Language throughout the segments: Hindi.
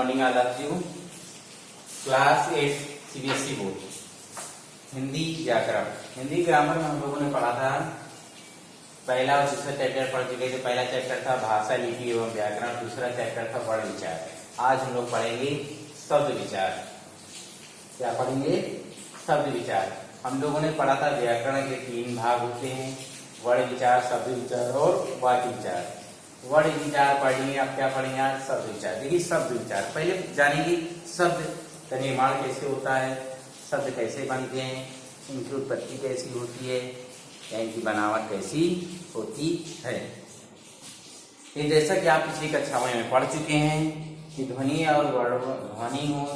Morning all of you. Class 8 CBSE board Hindi व्याकरण। हिंदी ग्रामर में हम लोगों ने पढ़ा था, पहला और दूसरा चैप्टर पढ़ चुके थे। पहला चैप्टर था भाषा लिपि एवं व्याकरण, दूसरा चैप्टर था वर्ण विचार। आज हम लोग पढ़ेंगे शब्द विचार। क्या पढ़ेंगे? शब्द विचार। हम लोगों ने पढ़ा था व्याकरण के 3 भाग होते हैं, वर्ण विचार, शब्द विचार और वाक्य विचार। वर्ण विचार पढ़ लिए, अब क्या पढ़ेंगे आज? शब्द विचार। देखिए शब्द विचार पहले जानेंगे शब्द का निर्माण कैसे होता है, शब्द कैसे बनते हैं, इनकी उत्पत्ति कैसी होती है या इनकी बनावट कैसी होती है। ये जैसा कि आप पिछली कक्षाओं में पढ़ चुके हैं कि ध्वनि और ध्वनियों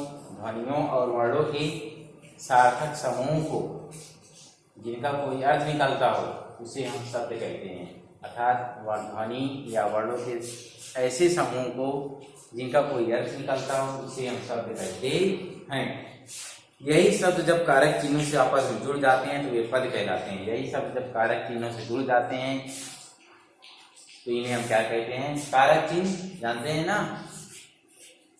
और वर्णों के सार्थक समूह को जिनका कोई अर्थ निकलता हो उसे हम शब्द कहते हैं। अर्थात ध्वनि या वर्णों के ऐसे समूह को जिनका कोई अर्थ निकलता हो उसे हम शब्द कहते हैं। यही शब्द जब कारक चिन्हों से आपस में जुड़ जाते हैं तो वे पद कहलाते हैं। यही शब्द जब कारक चिन्हों से जुड़ जाते हैं तो इन्हें हम क्या कहते हैं? कारक चिन्ह जानते हैं ना,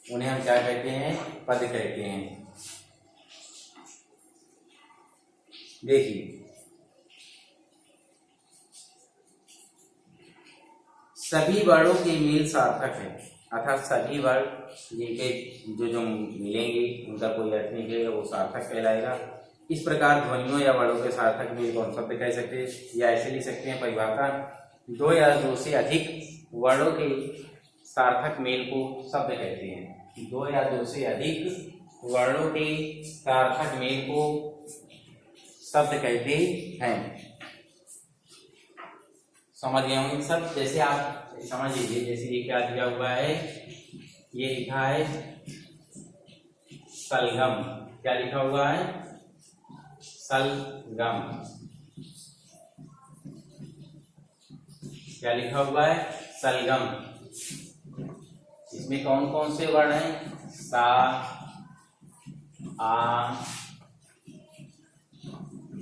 उन्हें हम क्या कहते हैं? पद कहते हैं। देखिए सभी वर्णों के मेल सार्थक है, अर्थात सभी वर्ण जिनके जो मिलेंगे उनका कोई अर्थ निकलेगा वो सार्थक कहलाएगा। इस प्रकार ध्वनियों या वर्णों के सार्थक मेल को हम शब्द कह सकते हैं या ऐसे लिख सकते हैं परिभाषा, 2 या 2 से अधिक वर्णों के सार्थक मेल को शब्द कहते हैं। 2 या 2 से अधिक वर्णों के सार्थक मेल को शब्द कहते हैं। समझ गए होंगे सब। जैसे आप समझ लीजिए, जैसे ये क्या दिया हुआ है, ये लिखा है सलगम। क्या लिखा हुआ है? सलगम। क्या लिखा हुआ है? सलगम। इसमें कौन कौन से वर्ण हैं? सा, आ,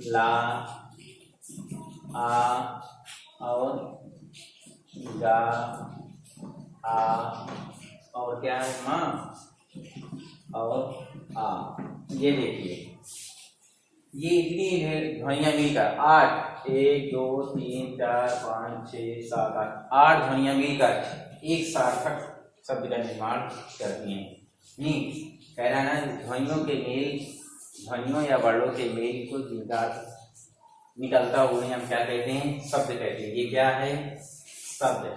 ला, आ और गा, आ और क्या है? माँ और आ। ये देखिए ये इतनी ध्वनियां मिलकर 8, 1 2 3 4 5 6 7 8 ध्वनियां मिलकर एक सार्थक शब्द का निर्माण करती हैं। नहीं कह रहा है ना, ध्वनियों या वर्णों के मेल को जिनका निकलता हुए हम क्या कहते हैं? शब्द कहते हैं। ये क्या है? शब्द है।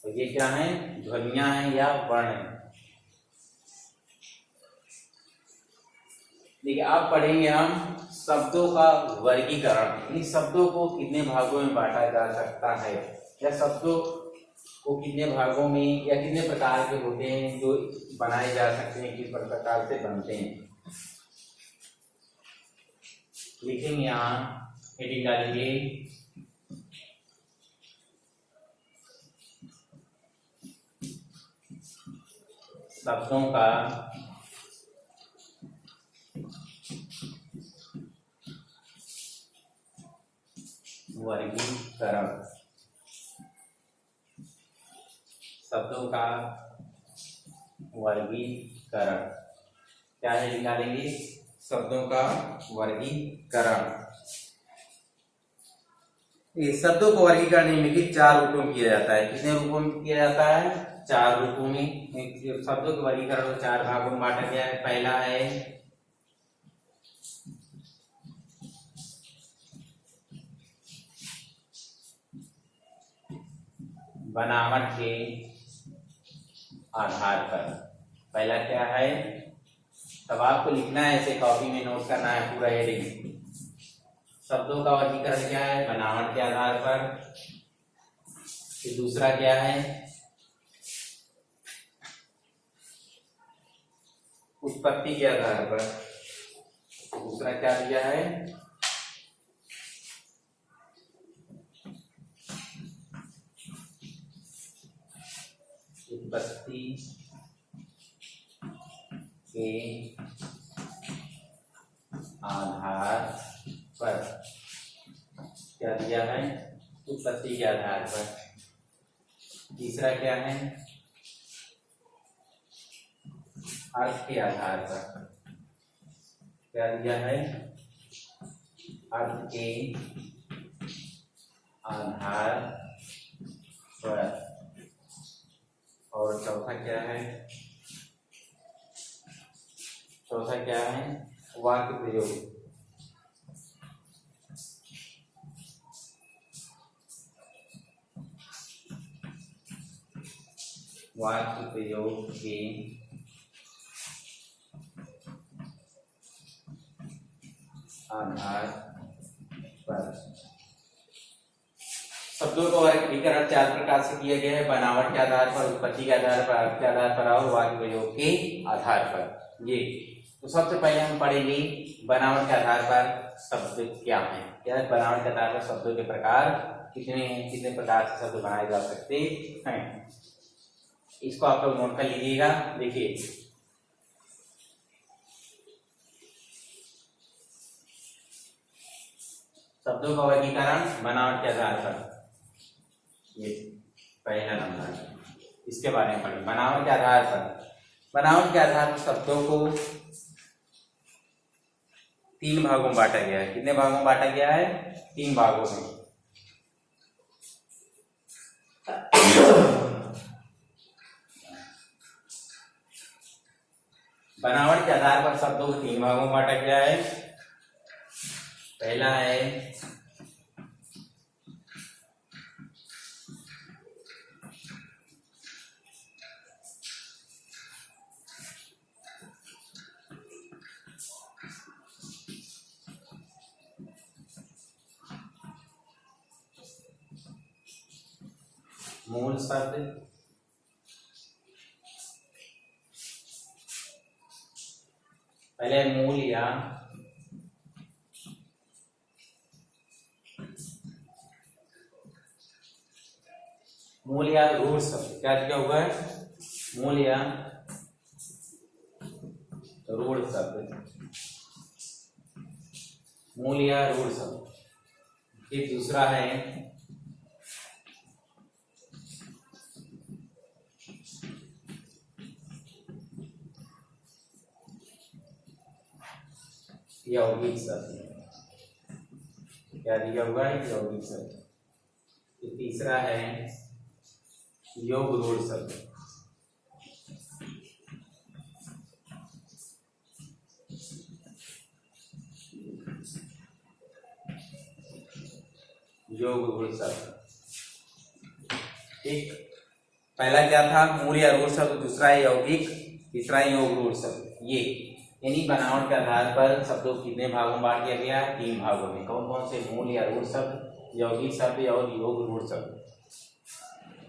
और ये क्या है? ध्वनियां हैं या वर्ण है। देखिए आप पढ़ेंगे हम शब्दों का वर्गीकरण। इन शब्दों को कितने भागों में बांटा जा सकता है, या शब्दों को कितने भागों में या कितने प्रकार के होते हैं जो बनाए जा सकते हैं, किस प्रकार से बनते हैं। लिखेंगे यहाँ, हेडिंग डालेंगे शब्दों का वर्गीकरण। शब्दों का वर्गीकरण क्या है? निकालेंगे शब्दों का वर्गीकरण। इस शब्दों को वर्गीकरण निम्नलिखित 4 रूपों में किया जाता है। कितने रूपों में किया जाता है? 4 रूपों में। शब्दों के वर्गीकरण को 4 भागों में बांटा गया है। पहला है बनावट के आधार पर। पहला क्या है? तब आपको लिखना है, ऐसे कॉपी में नोट करना है पूरा हेडिंग। शब्दों का वर्गीकरण क्या है? बनावट के आधार पर। फिर दूसरा क्या है? उत्पत्ति के आधार पर। दूसरा क्या दिया है? उत्पत्ति के आधार पर। क्या दिया है? उत्पत्ति के आधार पर। तीसरा क्या है? अर्थ के आधार पर, क्या दिया है, अर्थ के आधार पर। और चौथा क्या है, चौथा क्या है, वाक्य प्रयोग। वाक्य प्रयोग के आधार पर शब्दों का वर्गीकरण 4 प्रकार से किया गया है, बनावट के आधार पर, उत्पत्ति के आधार पर, अर्थ के आधार पर और वाक्य प्रयोग के आधार पर। ये तो सबसे पहले हम पढ़ेंगे बनावट के आधार पर शब्द क्या है। क्या बनावट के आधार पर शब्दों के प्रकार कितने हैं, कितने प्रकार से शब्द बनाए जा सकते हैं, इसको आप लोग नोट कर लीजिएगा। देखिए शब्दों का वर्गीकरण बनावट के आधार पर, ये पहला नंबर, इसके बारे में पढ़ें। बनावट के आधार पर, बनावट के आधार पर शब्दों को 3 भागों में बांटा गया है। कितने भागों में बांटा गया है, 3 भागों में। बनावट के आधार पर शब्दों को 3 भागों में बांटा गया है। पहला है मूल शब्द, पहले मूल या रूढ़ शब्द। क्या दिया हुआ है, मूल या रूढ़ शब्द, मूल या रूढ़ शब्द। फिर दूसरा है यौगिक शब्द। क्या दिया हुआ है, यौगिक शब्द। फिर तीसरा है योग रूढ़ शब्द। योग रूढ़ शब्द, ठीक। पहला क्या था, मूल या रूढ़ शब्द, दूसरा है यौगिक, तीसरा है योग रूढ़ शब्द। ये यानी बनावट के आधार पर शब्दों को कितने भागों में बांट दिया गया है, 3 भागों में। कौन कौन से, मूल या रूढ़ शब्द, यौगिक शब्द और योग रूढ़ शब्द।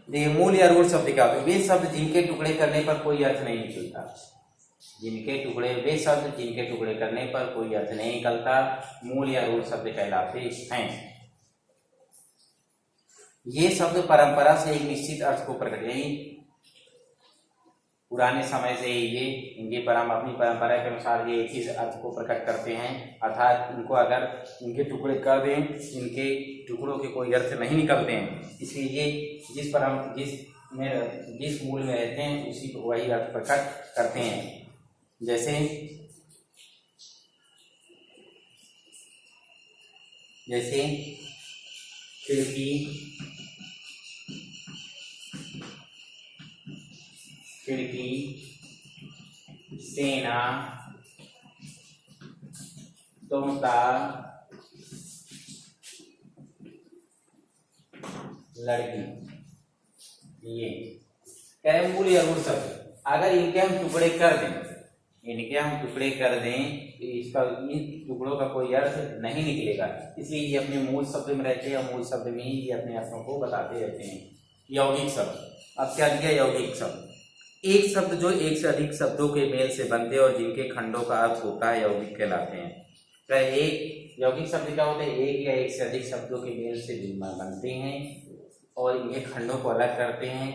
देखिए मूल या रूढ़ शब्द क्या होते हैं, वे शब्द जिनके टुकड़े करने पर कोई अर्थ नहीं निकलता। जिनके टुकड़े, वे शब्द जिनके टुकड़े करने पर कोई अर्थ नहीं निकलता, मूल या रूढ़ शब्द कहलाते हैं। ये शब्द परंपरा से एक निश्चित अर्थ को प्रकट, यानी पुराने समय से ये इनकी अपनी परंपरा के अनुसार ये एक ही अर्थ को प्रकट करते हैं। अर्थात इनको अगर इनके टुकड़े कर दें, इनके टुकड़ों के कोई अर्थ नहीं निकलते हैं, इसलिए ये जिस मूल में रहते हैं उसी को वही अर्थ प्रकट करते हैं। जैसे खिड़की, सेना, तोता, लड़की, ये कह रहे मूल या रूढ़ शब्द। अगर इनके हम टुकड़े कर दें तो इसका, इन टुकड़ों का कोई अर्थ नहीं निकलेगा, इसलिए ये अपने मूल शब्द में रहते हैं और मूल शब्द में ही ये अपने अर्थों को बताते रहते हैं। यौगिक शब्द, अब क्या दिया, यौगिक शब्द, एक शब्द जो एक से अधिक शब्दों के मेल से बनते हैं और जिनके खंडों का अर्थ होता है, यौगिक कहलाते हैं। तो एक यौगिक शब्द क्या होते हैं, एक या एक से अधिक शब्दों के मेल से बनते हैं और इन्हें खंडों को अलग करते हैं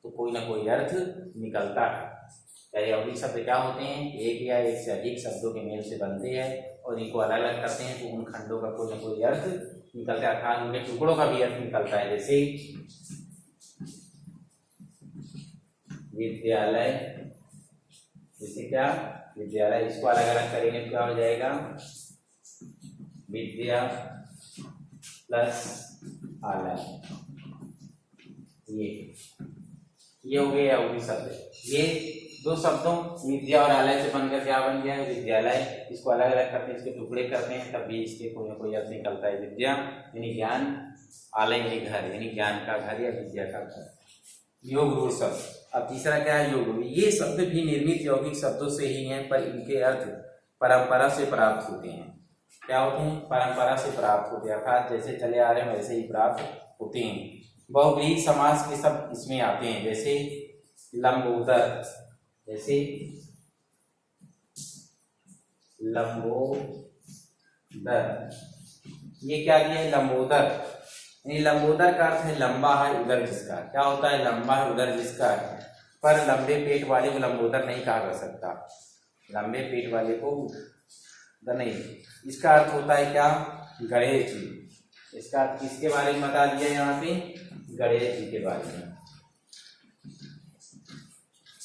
तो कोई ना कोई अर्थ निकलता है। यौगिक शब्द क्या होते हैं, एक या एक से अधिक शब्दों के मेल से बनते हैं और इनको अलग अलग करते हैं तो उन खंडों का कोई ना कोई अर्थ निकलता है, अर्थात उनके टुकड़ों का भी अर्थ निकलता है। जैसे विद्यालय, जैसे क्या विद्यालय, इसको अलग अलग करेंगे तो क्या हो जाएगा विद्या प्लस आलय। ये हो गया यौगिक शब्द। ये दो शब्दों विद्या और आलय से बनकर क्या बन गया है विद्यालय। इसको अलग अलग करते हैं, इसके टुकड़े करते हैं, तब भी इसके कोई ना कोई अर्थ निकलता है। विद्या यानी ज्ञान, आलय यानी घर यानी ज्ञान का घर या विद्या का घर। योग रूढ़ शब्द। अब तीसरा क्या है योग रूढ़। ये शब्द भी निर्मित यौगिक शब्दों से ही हैं, पर इनके अर्थ परंपरा से प्राप्त होते हैं। क्या होते हैं परंपरा से प्राप्त होते हैं, अर्थात जैसे चले आ रहे हैं वैसे ही प्राप्त होते हैं। बहुब्रीहि समास के शब्द इसमें आते हैं, जैसे लंबोदर, जैसे लंबोदर। ये क्या दिया है लंबोदर, यानी लंबोदर का अर्थ है लंबा है उदर जिसका। क्या होता है लंबा है उदर जिसका, पर लंबे पेट वाले को लंबोदर नहीं कहा जा सकता। लंबे पेट वाले को उदर नहीं, इसका अर्थ होता है क्या गणेश जी। इसका अर्थ किसके बारे में बता दिया यहाँ पे गणेश जी के बारे में,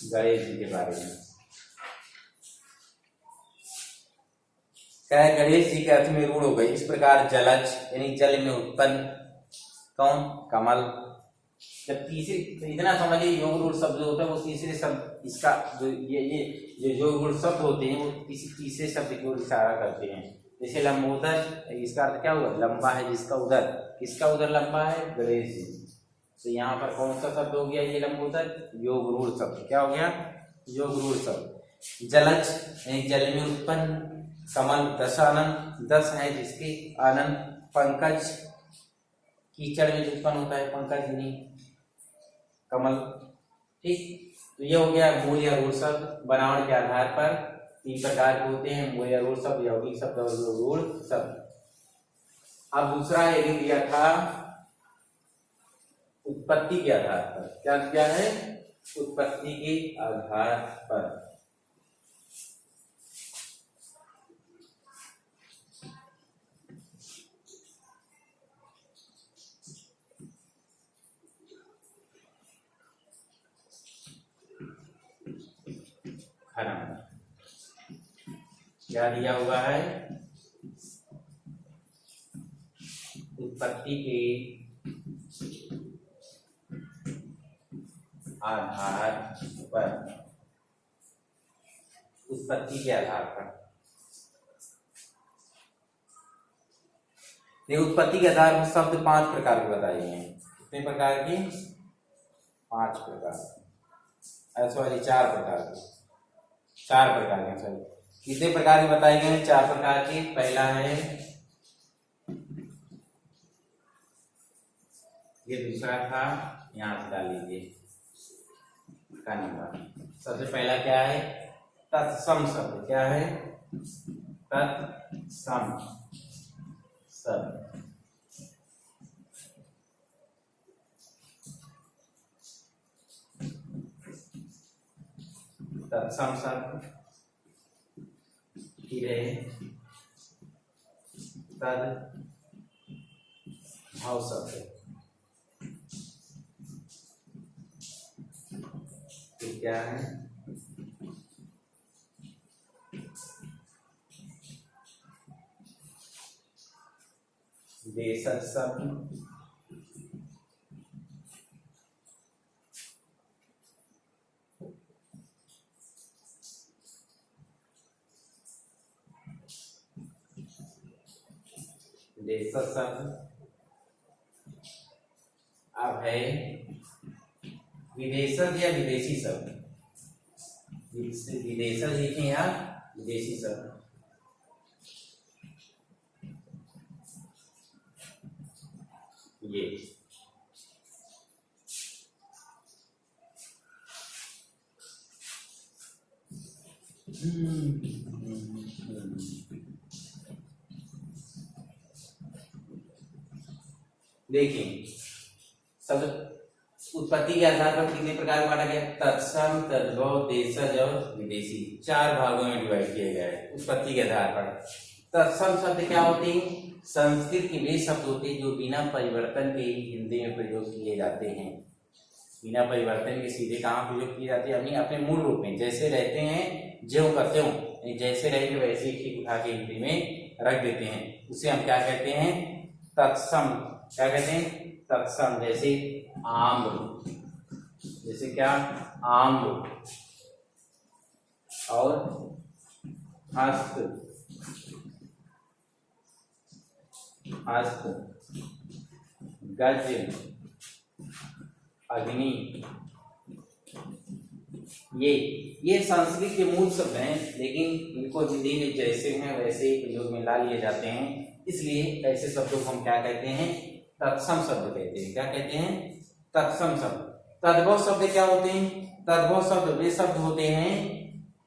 गणेश जी के बारे में। क्या है गणेश जी के अर्थ में रूढ़ हो गई। इस प्रकार जलज यानी जल में उत्पन्न कौन कमल। जब तीसरे इतना समझिए योग रूढ़ शब्द जो होता है वो तीसरे शब्द इसका जो ये योग रूढ़ शब्द होते हैं वो किसी तीसरे शब्द की ओर इशारा करते हैं। जैसे लंबोदर, इसका अर्थ क्या हुआ लंबा है जिसका उदर, किसका उदर लंबा है गणेश जी। तो यहाँ पर कौन सा शब्द हो गया ये लंबोदर योग रूढ़ शब्द। क्या हो गया योग रूढ़ शब्द। जलज यानी जल में उत्पन्न, कमल दशानन, दस है जिसके आनंद, पंकज कीचड़ में उत्पन्न होता है पंकज यानी कमल। ठीक, तो ये हो गया मूल या रूढ़ शब्द। बनावट के आधार पर तीन प्रकार के होते हैं, मूल या रूढ़ शब्द, यौगिक शब्द और रूढ़ शब्द। अब दूसरा एक दिया था उत्पत्ति के आधार पर। क्या दिया है उत्पत्ति के आधार पर। क्या दिया हुआ है उत्पत्ति के आधार पर, उत्पत्ति के आधार पर। ये उत्पत्ति के आधार पर शब्द 5 प्रकार के बताए गए हैं। कितने प्रकार के 5 प्रकार, सॉरी 4 प्रकार के, 4 प्रकार के, सॉरी कितने प्रकार के बताए गए हैं 4 प्रकार के। पहला है ये, दूसरा था यहाँ से डाल लीजिए का नंबर। सबसे पहला क्या है तत्सम शब्द। क्या है तत्सम शब्द। तत्सम शब्द फिर है तद भाव शब्द। फिर क्या है देशज शब्द। देशज शब्द। अब है विदेशज या विदेशी शब्द। विदेशज लिखे या विदेशी शब्द। ये देखिए शब्द उत्पत्ति के आधार पर कितने प्रकार में बांटा गया तत्सम, तद्भव, देशज और विदेशी। 4 भागों में डिवाइड किया गया है उत्पत्ति के आधार पर। तत्सम शब्द क्या होते हैं संस्कृत के वे शब्द होते हैं जो बिना परिवर्तन के ही हिंदी में प्रयोग किए जाते हैं। बिना परिवर्तन के सीधे कहाँ प्रयोग की जाती है, अपनी अपने मूल रूप में जैसे रहते हैं ज्यों करते हो, जैसे रहेंगे वैसे ही ठीक उठा के हिंदी में रख देते हैं, उसे हम क्या कहते हैं, तत्सम। क्या कहते हैं, तत्सम। जैसे आम्र, जैसे क्या, आम्र, और हस्त, हस्त, गज, अग्नि। ये संस्कृत के मूल शब्द हैं, लेकिन इनको हिंदी में जैसे हैं वैसे ही प्रयोग में ला लिए जाते हैं, इसलिए ऐसे शब्दों को हम क्या कहते हैं, तत्सम शब्द कहते हैं। क्या कहते हैं, तत्सम शब्द। तद्भव शब्द क्या होते हैं, तद्भव शब्द वे शब्द होते हैं,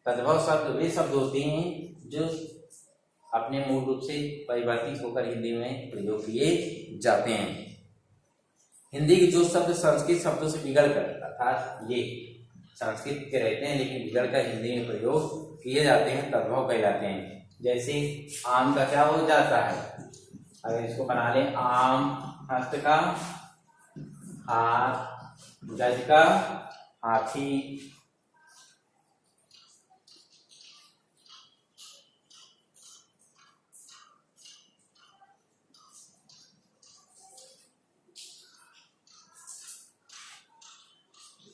तद्भव शब्द वे शब्द होते हैं जो अपने मूल रूप से परिवर्तित होकर हिंदी में प्रयोग किए जाते हैं। हिंदी के जो शब्द संस्कृत शब्दों से बिगड़ कर, अर्थात ये संस्कृत के रहते हैं लेकिन बिगड़ कर हिंदी में प्रयोग किए जाते हैं, तद्भव कहलाते हैं। जैसे आम का क्या हो जाता है, अगर इसको बना लें, आम, हस्त का हाथ, गज का हाथी,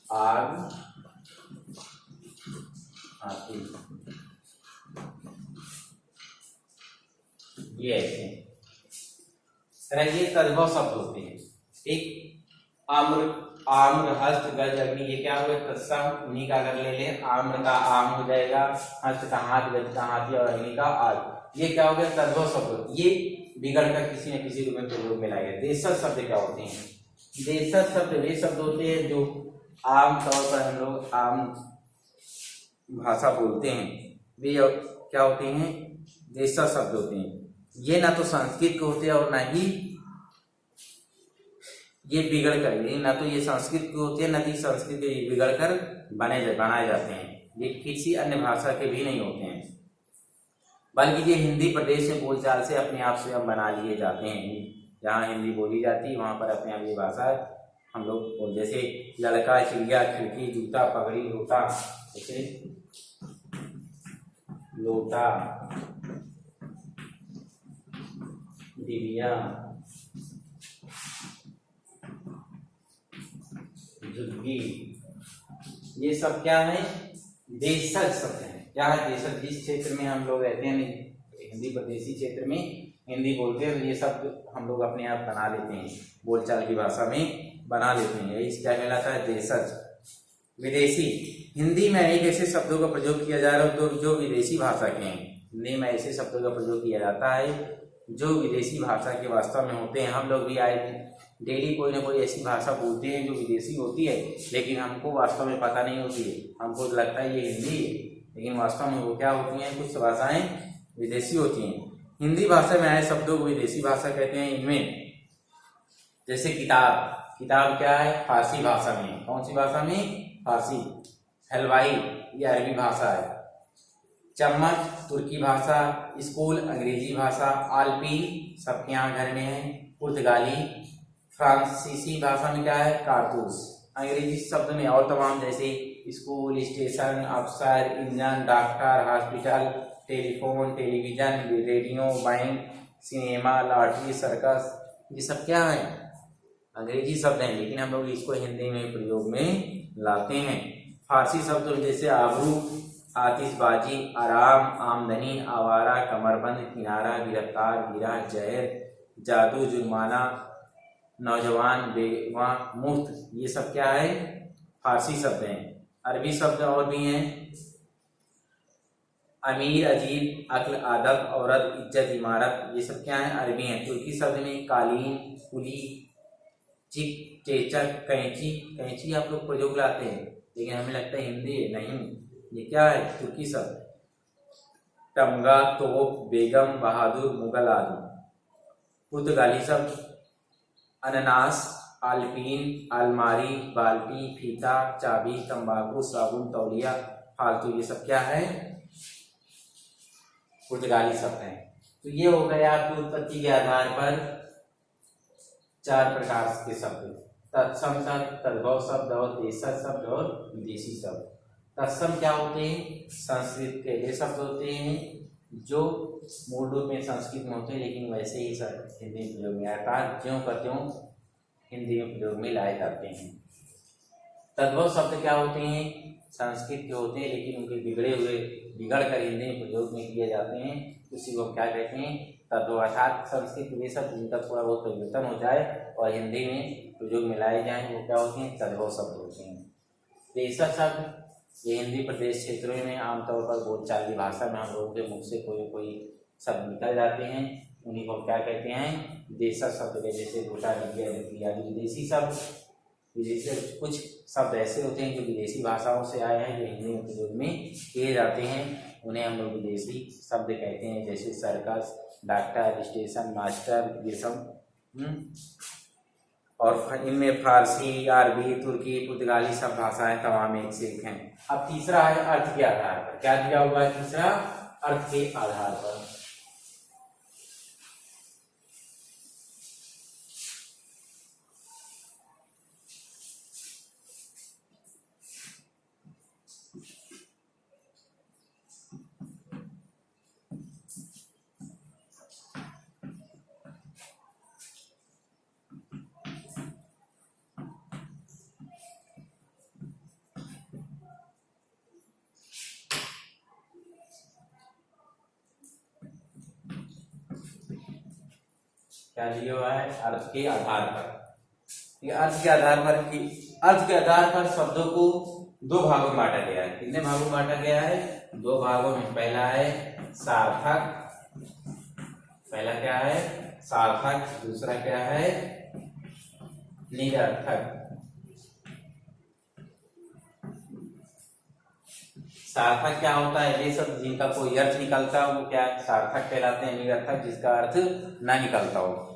आग, हाथी, ये ऐसे ये तद्भव शब्द होते हैं। एक आम्र, आम्र, हस्त, गज, अग्नि, ये क्या हुआ, तत्सम। उन्हीं का अगर ले लें, आम्र का आम हो जाएगा, हस्त का हाथ, गज का हाथी, और अग्नि का आग, ये क्या हो गया, तद्भव शब्द। ये बिगड़ कर किसी न किसी रूप में प्रयोग में लाए गए। देशज शब्द क्या होते हैं, देशज शब्द वे शब्द होते हैं जो आम तौर पर हम लोग आम भाषा बोलते हैं, वे क्या होते हैं, देशज शब्द होते हैं। ये ना तो संस्कृत के होते हैं और ना ही ये बिगड़ कर, ना तो ये संस्कृत के होते हैं ना ही संस्कृत के बिगड़ कर बनाए जाते हैं। ये किसी अन्य भाषा के भी नहीं होते हैं, बल्कि ये हिंदी प्रदेश में बोलचाल से अपने आप स्वयं बना लिए जाते हैं। जहाँ हिंदी बोली जाती है वहां पर अपने आप ये भाषा हम लोग बोल, जैसे लड़का, चिड़िया, खिड़की, जूता, पगड़ी, लोटा, जैसे लोटा, डिबिया, झुग्गी, ये सब क्या है, देशज शब्द है। क्या है देशज, जिस क्षेत्र में हम लोग रहते हैं, हिंदी प्रदेशी क्षेत्र में हिंदी बोलते हैं, तो ये शब्द हम लोग अपने आप बना लेते हैं, बोलचाल की भाषा में बना लेते हैं। यही क्या कहलाता है, देशज। विदेशी, हिंदी में एक ऐसे शब्दों का प्रयोग किया जा रहा है तो जो विदेशी भाषा के हैं। हिंदी में ऐसे शब्दों का प्रयोग किया जाता है जो विदेशी भाषा के वास्तव में होते हैं। हम लोग भी आए डेली कोई ना कोई ऐसी भाषा बोलते हैं जो विदेशी होती है, लेकिन हमको वास्तव में पता नहीं होती है। हमको लगता है ये हिंदी है, लेकिन वास्तव में वो क्या होती हैं, कुछ भाषाएं विदेशी होती हैं। हिंदी भाषा में आए शब्दों को विदेशी भाषा कहते हैं। इनमें जैसे किताब, किताब क्या है, फारसी भाषा में। कौन सी भाषा में, फारसी। हलवाई, ये अरबी भाषा है। चम्मच, तुर्की भाषा। स्कूल, अंग्रेजी भाषा। आलपीन, सबके यहाँ घर में है, पुर्तगाली। फ्रांसीसी भाषा में क्या है, कारतूस। अंग्रेजी शब्द में और तमाम, जैसे स्कूल, स्टेशन, अफसर, engine, doctor, hospital, telephone, television, radio, bank, cinema, lottery, circus, ये सब क्या है, अंग्रेजी शब्द हैं, लेकिन हम लोग इसको हिंदी में प्रयोग में लाते हैं। फारसी शब्द जैसे आबरू, आतिशबाजी, आराम, आमदनी, आवारा, कमरबंद, किनारा, गिरफ्तार, गिरा, जहर, जादू, जुर्माना, नौजवान, बेवा, मुफ्त, ये सब क्या है, फारसी शब्द हैं। अरबी शब्द और भी हैं, अमीर, अजीब, अक्ल, अदब, औरत, इज्जत, इमारत, ये सब क्या है, अरबी हैं। तुर्की शब्द में कालीन, कुली, चिक, चेचक, कैंची। कैंची आप लोग प्रयोग लाते हैं, लेकिन हमें लगता है हिंदी है, नहीं, ये क्या है, तुर्की शब्द। टमगा, तोप, बेगम, बहादुर, मुगल आदि। पुर्तगाली शब्द अनानास, आलपीन, अलमारी, बाल्टी, फीता, चाबी, तंबाकू, साबुन, तौलिया, फालतू, ये सब क्या है, पुर्तगाली शब्द हैं। तो ये हो गया आपकी उत्पत्ति के आधार पर 4 प्रकार के शब्द। तत्सम शब्द, तद्भव शब्द और देशज शब्द और विदेशी शब्द। तत्सम क्या होते हैं? संस्कृत के वे शब्द होते हैं जो मूल रूप में संस्कृत में होते हैं लेकिन वैसे ही हिंदी में प्रयोग में अर्थात ज्यों का त्यों हिंदी में प्रयोग में लाए जाते हैं। तद्भव शब्द क्या होते हैं? संस्कृत के होते हैं लेकिन उनके बिगड़ कर हिंदी में प्रयोग में किए जाते हैं, उसी को क्या कहते हैं? तद्भव। अर्थात संस्कृत के वे शब्द जिनका थोड़ा बहुत परिवर्तन हो जाए और हिंदी में प्रयोग में लाए जाएं वो क्या होते हैं? तद्भव शब्द होते हैं। देशज शब्द ये हिंदी प्रदेश क्षेत्रों में आमतौर पर बोलचाल की भाषा में हम लोगों के मुख से कोई शब्द निकल जाते हैं, उन्हीं को क्या कहते हैं? देशज शब्द। जैसे गोटा, डिग्गी आदि। विदेशी शब्द, विदेशी कुछ शब्द ऐसे होते हैं जो विदेशी भाषाओं से आए हैं जो हिंदी में प्रयोग में किए जाते हैं, उन्हें हम लोग विदेशी शब्द कहते हैं। जैसे सर्कस, डॉक्टर, स्टेशन मास्टर, ये सब। और इनमें फारसी, अरबी, तुर्की, पुर्तगाली सब भाषाएं तमाम एक से एक हैं। अब तीसरा है अर्थ के आधार पर। क्या दिया हुआ है? तीसरा अर्थ के आधार पर। क्या दिया हुआ है? अर्थ के आधार पर। ये अर्थ के आधार पर शब्दों को दो भागों में बांटा गया है। कितने भागों में बांटा गया है? दो भागों में। पहला है सार्थक, पहला क्या है? सार्थक। दूसरा क्या है? निरर्थक। सार्थक क्या होता है? वे शब्द जिनका कोई अर्थ निकलता हो वो क्या सार्थक कहलाते हैं। निरर्थक जिसका अर्थ ना निकलता हो।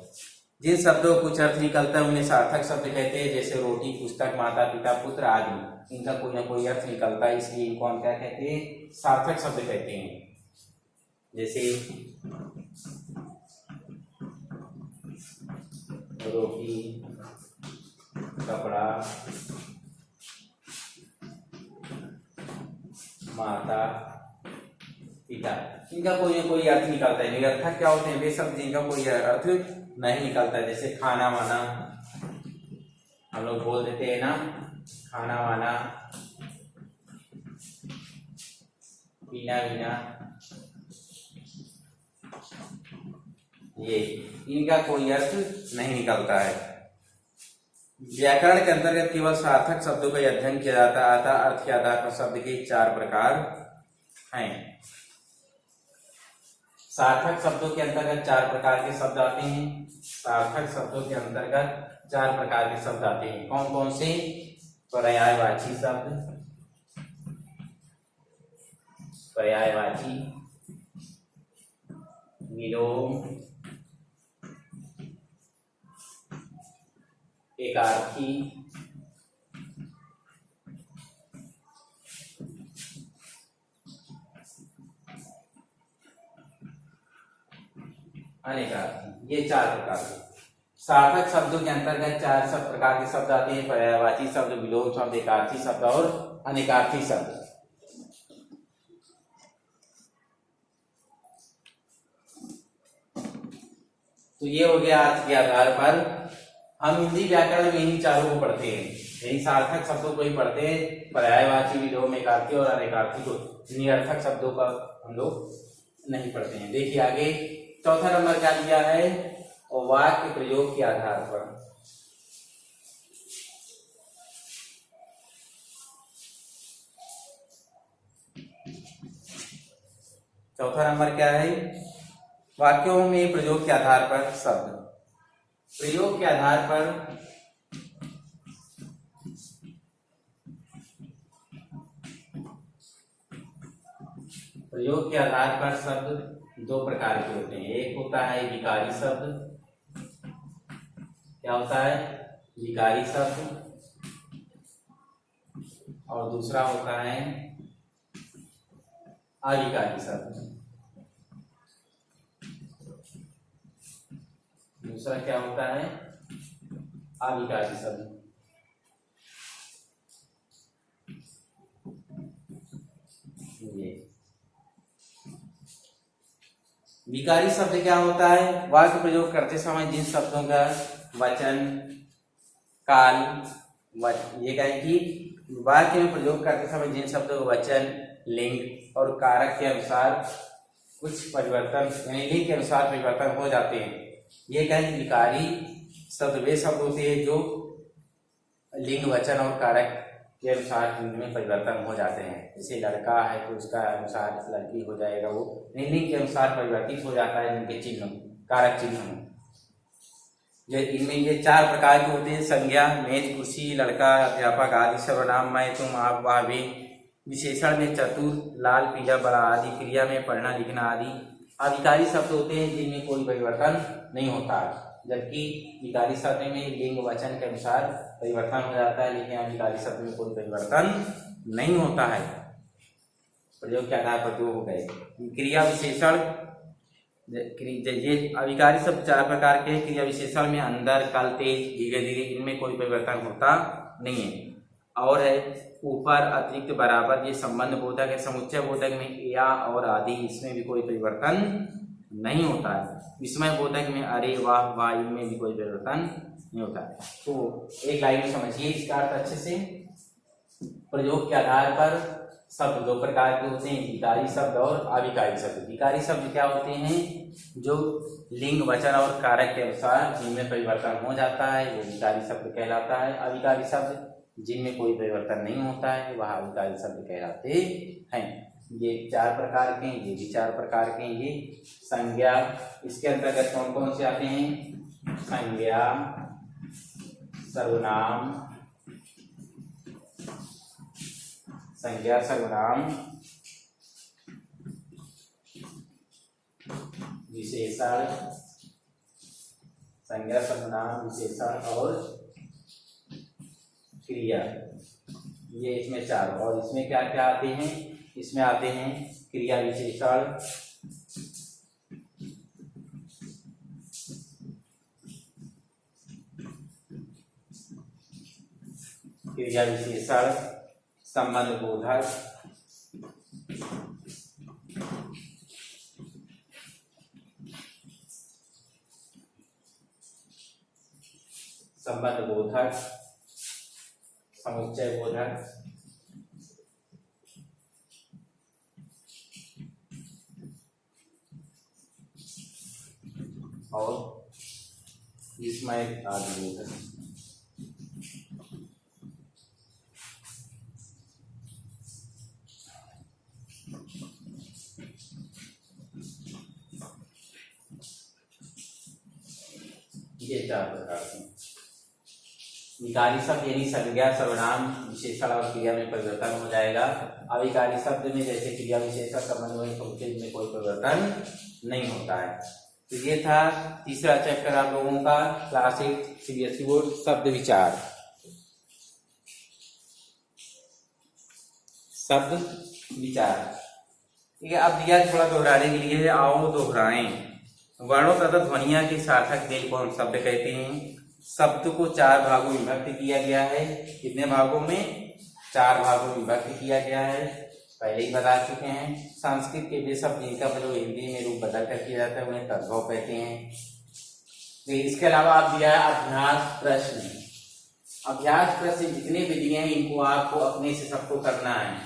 जिन शब्दों को कुछ अर्थ निकलता है उन्हें सार्थक शब्द कहते हैं। जैसे रोटी, पुस्तक, माता पिता, पुत्र आदि, इनका कोई ना कोई अर्थ निकलता है, इसलिए इनको हम क्या कहते हैं? सार्थक शब्द कहते हैं। जैसे रोटी, कपड़ा, माता पिता, इनका कोई ना कोई अर्थ निकलता है। निरर्थक क्या होते हैं? वे शब्द जिनका कोई अर्थ नहीं निकलता है। जैसे खाना वाना, हम लोग बोल देते हैं ना खाना वाना, पीना वीना, ये इनका कोई अर्थ नहीं निकलता है। व्याकरण के अंतर्गत केवल सार्थक शब्दों का अध्ययन किया जाता है। अतः अर्थ के आधार पर शब्द के 4 प्रकार हैं। सार्थक शब्दों के अंतर्गत 4 प्रकार के शब्द आते हैं। सार्थक शब्दों के अंतर्गत 4 प्रकार के शब्द आते हैं। कौन कौन से? पर्यायवाची शब्द, पर्यायवाची, विलोम, एकार्थी, अनेकार्थी। ये 4 प्रकार के सार्थक शब्दों के अंतर्गत 4 सब प्रकार के शब्द आते हैं। पर्यायवाची शब्द, विलोम शब्द, एकार्थी शब्द और अनेकार्थी शब्द। तो ये हो गया अर्थ के आधार पर। हम हिंदी व्याकरण में इन्हीं चारों को पढ़ते हैं, यही सार्थक शब्दों को ही पढ़ते हैं। पर्यायवाची, विलोम, एकार्थी और अनेकार्थी को, निरर्थक शब्दों का हम लोग नहीं पढ़ते हैं। देखिए आगे चौथा नंबर क्या दिया है? और वाक्य प्रयोग के आधार पर। चौथा नंबर क्या है? वाक्यों में प्रयोग के आधार पर शब्द। प्रयोग के आधार पर शब्द 2 प्रकार के होते हैं। एक होता है विकारी शब्द। क्या होता है? विकारी शब्द। और दूसरा होता है अविकारी शब्द। दूसरा क्या होता है? अविकारी शब्द। ये विकारी शब्द क्या होता है? वाक्य प्रयोग करते समय जिन शब्दों का वचन, काल, ये कहें कि वाक्य में प्रयोग करते समय जिन शब्दों का वचन, लिंग और कारक के अनुसार कुछ परिवर्तन, यानी लिंग के अनुसार परिवर्तन हो जाते हैं। ये कहें विकारी शब्द वे शब्द होते हैं जो लिंग, वचन और कारक के अनुसार इनमें परिवर्तन हो जाते हैं। जैसे लड़का है तो उसका अनुसार लड़की हो जाएगा, वो लिंग के अनुसार परिवर्तित हो जाता है जिनके चिन्ह, कारक चिन्ह में। ये इनमें ये 4 प्रकार के होते हैं: संज्ञा, मेज, कुर्सी, लड़का, अध्यापक आदि। सर्वनाम मैं, तुम, आप, वह, वे। विशेषण में चतुर, लाल, पीला, बड़ा आदि। क्रिया में पढ़ना, लिखना आदि। अविकारी शब्द होते हैं जिनमें कोई परिवर्तन नहीं होता, जबकि विकारी शब्द में लिंग, वचन के अनुसार परिवर्तन हो जाता है, लेकिन अविकारी शब्द में कोई परिवर्तन नहीं होता है। प्रयोग के आधार पर 2 हो गए। क्रिया विशेषण, ये अविकारी शब्द 4 प्रकार के। क्रिया विशेषण में अंदर, कल, तेज, धीरे धीरे, इनमें कोई परिवर्तन होता नहीं है। और है ऊपर, अतिरिक्त, बराबर, ये संबंध बोधक है। समुच्चय बोधक में या और आदि, इसमें भी कोई परिवर्तन नहीं होता है। विस्मय बोधक में अरे, वाह, वाह, इनमें भी कोई परिवर्तन नहीं होता है। तो एक लाइन में समझिए इसका अर्थ अच्छे से। प्रयोग के आधार पर शब्द 2 प्रकार के होते हैं: विकारी शब्द और अविकारी शब्द। विकारी शब्द क्या होते हैं? जो लिंग, वचन और कारक के अनुसार जिनमें परिवर्तन हो जाता है वो विकारी शब्द कहलाता है। अविकारी शब्द जिनमें कोई परिवर्तन नहीं होता है वह अविकारी शब्द कहलाते हैं। ये 4 प्रकार के, ये भी 4 प्रकार के। ये संज्ञा, इसके अंतर्गत कौन कौन से आते हैं? संज्ञा, सर्वनाम, संज्ञा, सर्वनाम, विशेषण, संज्ञा, सर्वनाम, विशेषण और क्रिया। ये इसमें 4। और इसमें क्या क्या आते हैं? इसमें आते हैं क्रिया विशेषण, क्रिया विशेषण, संबंध बोधक, संबंध बोधक, समुच्चय बोधक, और विस्मय आदि बोधक। ये 4 प्रकार के। विकारी शब्द यानी संज्ञा, सर्वनाम, विशेषण और क्रिया में परिवर्तन हो जाएगा। अविकारी शब्द में जैसे क्रिया, विशेषण, संबंध, समुच्चय में कोई परिवर्तन नहीं होता है। तो ये था तीसरा चैप्टर आप लोगों का क्लास 8 सीबीएसई बोर्ड शब्द विचार, शब्द विचार। ठीक है, अब दिया थोड़ा दोहराने के लिए, आओ दोहराएं। वर्णों तथा ध्वनिया के सार्थक मेल को हम शब्द कहते हैं। शब्द को 4 भागों में विभक्त किया गया है। कितने भागों में? 4 भागों में विभक्त किया गया है, पहले ही बता चुके हैं। संस्कृत के वे शब्द जिनका प्रयोग हिंदी में रूप बदल कर किया जाता है उन्हें तद्भव कहते हैं। तो इसके अलावा आप दिया है अभ्यास प्रश्न। अभ्यास प्रश्न जितने भी दिए हैं इनको आपको अपने से सबको करना है,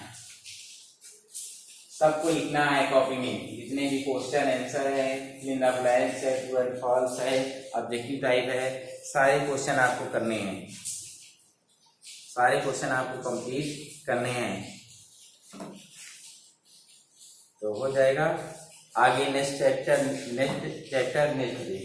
सबको लिखना है कॉपी में। जितने भी क्वेश्चन आंसर है, फिल इन द ब्लैंक्स है, ट्रू एंड फॉल्स है, ऑब्जेक्टिव टाइप है, सारे क्वेश्चन आपको करने हैं, सारे क्वेश्चन आपको कंप्लीट करने हैं। तो हो जाएगा। आगे नेक्स्ट चैप्टर नेक्स्ट डे।